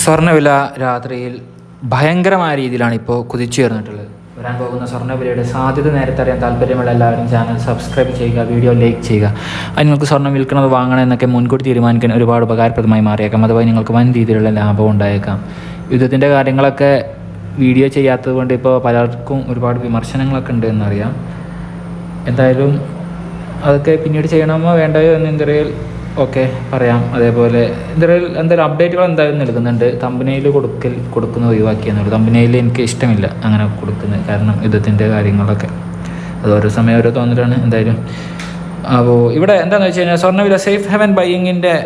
സ്വർണ്ണവില രാത്രിയിൽ ഭയങ്കരമായ രീതിയിലാണ് ഇപ്പോൾ കുതിച്ചുയർന്നിട്ടുള്ളത്. വരാൻ പോകുന്ന സ്വർണ്ണവിലയുടെ സാധ്യത നേരത്തെ അറിയാൻ താല്പര്യമുള്ള എല്ലാവരും ചാനൽ സബ്സ്ക്രൈബ് ചെയ്യുക, വീഡിയോ ലൈക്ക് ചെയ്യുക. അത് നിങ്ങൾക്ക് സ്വർണ്ണം വിൽക്കുന്നത് വാങ്ങണം എന്നൊക്കെ മുൻകൂട്ടി തീരുമാനിക്കാൻ ഒരുപാട് ഉപകാരപ്രദമായി മാറിയേക്കാം. അതുവഴി നിങ്ങൾക്ക് വൻ രീതിയിലുള്ള ലാഭം ഉണ്ടായേക്കാം. യുദ്ധത്തിൻ്റെ കാര്യങ്ങളൊക്കെ വീഡിയോ ചെയ്യാത്തത് കൊണ്ട് ഇപ്പോൾ പലർക്കും ഒരുപാട് വിമർശനങ്ങളൊക്കെ ഉണ്ട് എന്നറിയാം. എന്തായാലും അതൊക്കെ പിന്നീട് ചെയ്യണമോ വേണ്ടയോ എന്ന് ഇന്ത്യയിൽ ഓക്കെ പറയാം. അതേപോലെ എന്തായാലും അപ്ഡേറ്റുകൾ എന്തായാലും നൽകുന്നുണ്ട്. തമ്പനയിൽ കൊടുക്കുന്നത് ഒഴിവാക്കിയെന്നുള്ളൂ. തമ്പനയിൽ എനിക്ക് ഇഷ്ടമില്ല അങ്ങനെ കൊടുക്കുന്നത്, കാരണം യുദ്ധത്തിൻ്റെ കാര്യങ്ങളൊക്കെ അത് ഓരോ സമയം ഓരോ തോന്നലാണ്. എന്തായാലും അപ്പോൾ ഇവിടെ എന്താണെന്ന് വെച്ച് കഴിഞ്ഞാൽ സ്വർണ്ണവില സേഫ് ഹെവൻ ബൈയിങ്ങിൻ്റെ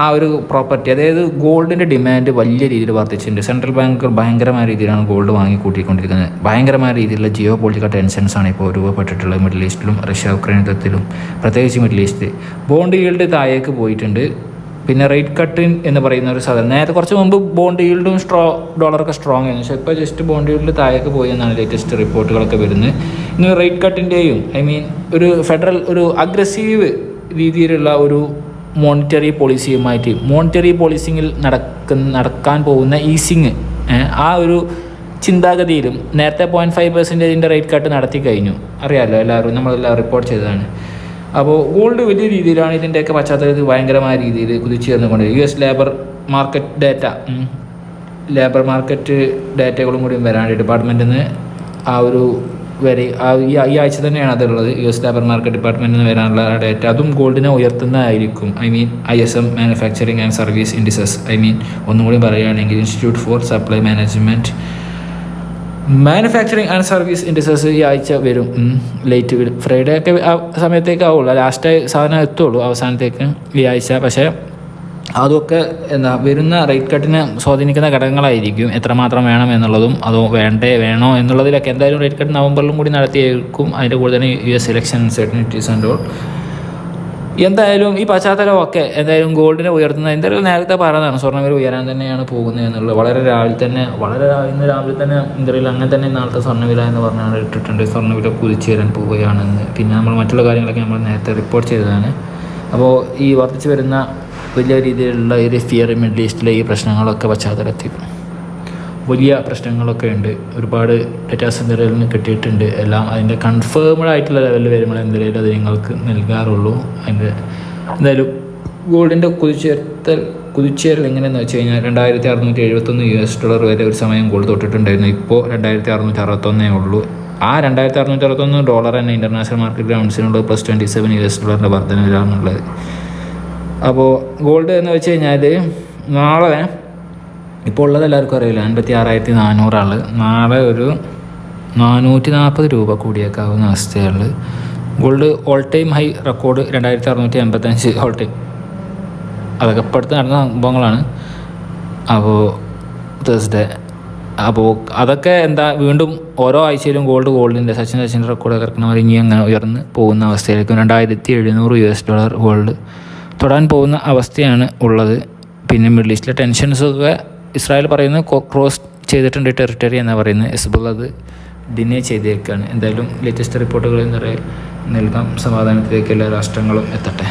ആ ഒരു പ്രോപ്പർട്ടി, അതായത് ഗോൾഡിൻ്റെ ഡിമാൻഡ് വലിയ രീതിയിൽ വർദ്ധിച്ചിട്ടുണ്ട്. സെൻട്രൽ ബാങ്ക് ഭയങ്കരമായ രീതിയിലാണ് ഗോൾഡ് വാങ്ങി കൂട്ടിക്കൊണ്ടിരിക്കുന്നത്. ഭയങ്കരമായ രീതിയിലുള്ള ജിയോ പൊളിറ്റിക്കൽ ടെൻഷൻസാണ് ഇപ്പോൾ രൂപപ്പെട്ടിട്ടുള്ളത് മിഡിൽ ഈസ്റ്റിലും റഷ്യ ഉക്രൈൻ യുദ്ധത്തിലും, പ്രത്യേകിച്ച് മിഡിൽ ഈസ്റ്റ്. ബോണ്ട് ഈൽഡ് താഴേക്ക് പോയിട്ടുണ്ട്. പിന്നെ റേറ്റ് കട്ടിൻ എന്ന് പറയുന്ന ഒരു സാധനം, നേരത്തെ കുറച്ച് മുമ്പ് ബോണ്ട് ഈൽഡും ഡോളറൊക്കെ സ്ട്രോങ് ആയിരുന്നു, പക്ഷേ ഇപ്പോൾ ജസ്റ്റ് ബോണ്ട് ഈൽഡ് താഴേക്ക് പോയി എന്നാണ് ലേറ്റസ്റ്റ് റിപ്പോർട്ടുകളൊക്കെ വരുന്നത്. ഇന്ന് റേറ്റ് കട്ടിൻ്റെയും ഒരു ഫെഡറൽ ഒരു അഗ്രസീവ് രീതിയിലുള്ള ഒരു മോണിറ്ററി പോളിസിങ്ങിൽ നടക്കാൻ പോകുന്ന ഈസിങ്, ആ ഒരു ചിന്താഗതിയിലും നേരത്തെ 0.5% റേറ്റ് കട്ട് നടത്തി കഴിഞ്ഞു. അറിയാമല്ലോ, എല്ലാവരും നമ്മളെല്ലാം റിപ്പോർട്ട് ചെയ്തതാണ്. അപ്പോൾ ഗോൾഡ് വലിയ രീതിയിലാണ് ഇതിൻ്റെയൊക്കെ പശ്ചാത്തലത്തിൽ ഭയങ്കരമായ രീതിയിൽ കുതിച്ചുയർന്നുകൊണ്ട് US ലേബർ മാർക്കറ്റ് ഡേറ്റകളും കൂടി വരാണ്ട് ഡിപ്പാർട്ട്മെൻറ്റിൽ നിന്ന് ആ ഒരു ഈ ആഴ്ച തന്നെയാണ് അതുള്ളത്. US ലേബർ മാർക്കറ്റ് ഡിപ്പാർട്ട്മെൻറ്റിൽ നിന്ന് വരാനുള്ള ഡേറ്റ, അതും ഗോൾഡിനെ ഉയർത്തുന്നതായിരിക്കും. ISM manufacturing and service indices, ഒന്നും കൂടി പറയുകയാണെങ്കിൽ institute four supply manufacturing and service indices ഈ ആഴ്ച വരും. ലേറ്റ് വരും, ഫ്രൈഡേ ഒക്കെ ആ സമയത്തേക്ക് ആവുള്ളൂ, ലാസ്റ്റ് സാധനം എത്തുള്ളൂ അവസാനത്തേക്ക് ഈ ആഴ്ച. പക്ഷേ അതൊക്കെ വരുന്ന റേറ്റ് കട്ടിനെ സ്വാധീനിക്കുന്ന ഘടകങ്ങളായിരിക്കും. എത്രമാത്രം വേണം എന്നുള്ളതും അതോ വേണോ എന്നുള്ളതിലൊക്കെ എന്തായാലും റേറ്റ് കട്ട് നവംബറിലും കൂടി നടത്തിയേക്കും. അതിൻ്റെ കൂടെ തന്നെ US election uncertainties and all. എന്തായാലും ഈ പശ്ചാത്തലമൊക്കെ എന്തായാലും ഗോൾഡിനെ ഉയർത്തുന്നത് എന്തായാലും നേരത്തെ പറഞ്ഞതാണ്, സ്വർണ്ണവില ഉയരാൻ തന്നെയാണ് പോകുന്നത് എന്നുള്ളത്. ഇന്ന് രാവിലെ തന്നെ ഇന്ത്യയിൽ അങ്ങനെ തന്നെ നാളത്തെ സ്വർണ്ണവില എന്ന് പറഞ്ഞാൽ ഇട്ടിട്ടുണ്ട്. സ്വർണ്ണവില കുതിച്ചുയരാൻ പോവുകയാണെന്ന്. പിന്നെ നമ്മൾ മറ്റുള്ള കാര്യങ്ങളൊക്കെ നമ്മൾ നേരത്തെ റിപ്പോർട്ട് ചെയ്തതാണ്. അപ്പോൾ ഈ വർദ്ധിച്ചു വരുന്ന വലിയ രീതിയിലുള്ള ഒരു ഫിയർ മിഡിൽ ഈസ്റ്റിലെ ഈ പ്രശ്നങ്ങളൊക്കെ പശ്ചാത്തലത്തിൽ വലിയ പ്രശ്നങ്ങളൊക്കെ ഉണ്ട്. ഒരുപാട് ഡേറ്റാസ് ഇന്ത്യയിൽ നിന്ന് കിട്ടിയിട്ടുണ്ട്. എല്ലാം അതിൻ്റെ കൺഫേംഡ് ആയിട്ടുള്ള ലെവലിൽ വരുമ്പോൾ എന്തെങ്കിലും അത് നിങ്ങൾക്ക് നൽകാറുള്ളൂ. എന്തായാലും ഗോൾഡിൻ്റെ കുതിച്ചുയരൽ എങ്ങനെയെന്ന് വെച്ച് കഴിഞ്ഞാൽ $2,671 വരെ ഒരു സമയം ഗോൾഡ് തൊട്ടിട്ടുണ്ടായിരുന്നു. ഇപ്പോൾ $2,661 ഉള്ളൂ. ആ $2,661 തന്നെ ഇൻ്റർനാഷണൽ മാർക്കറ്റിൽ ഔൺസിനുള്ളത് +$27 വർധനവിലാണുള്ളത്. അപ്പോൾ ഗോൾഡ് എന്ന് വെച്ച് കഴിഞ്ഞാൽ നാളെ ഇപ്പോൾ ഉള്ളത് എല്ലാവർക്കും അറിയില്ല, 56,400 നാളെ ഒരു 440 രൂപ കൂടിയേക്കാവുന്ന അവസ്ഥയാണ്. Gold all time high record 2,685 all time. അതൊക്കെ ഇപ്പോഴത്തെ നടന്ന സംഭവങ്ങളാണ്. അപ്പോൾ തേഴ്സ്ഡേ അതൊക്കെ വീണ്ടും ഓരോ ആഴ്ചയിലും ഗോൾഡിൻ്റെ സച്ചിൻ്റെ റെക്കോർഡ് കിടക്കുന്നവർ ഇനി അങ്ങനെ ഉയർന്ന് പോകുന്ന അവസ്ഥയിലേക്കും $2,700 ഗോൾഡ് തൊടാൻ പോകുന്ന അവസ്ഥയാണ് ഉള്ളത്. പിന്നെ മിഡിൽ ഈസ്റ്റിലെ ടെൻഷൻസൊക്കെ ഇസ്രായേൽ പറയുന്നത് ക്രോസ് ചെയ്തിട്ടുണ്ട് ടെറിട്ടറി എന്നാണ് പറയുന്നത്. ഹിസ്ബുള്ള അത് ഡിനേ ചെയ്തേക്കാണ്. എന്തായാലും ലേറ്റസ്റ്റ് റിപ്പോർട്ടുകൾ നൽകാം. സമാധാനത്തിലേക്ക് എല്ലാ രാഷ്ട്രങ്ങളും എത്തട്ടെ.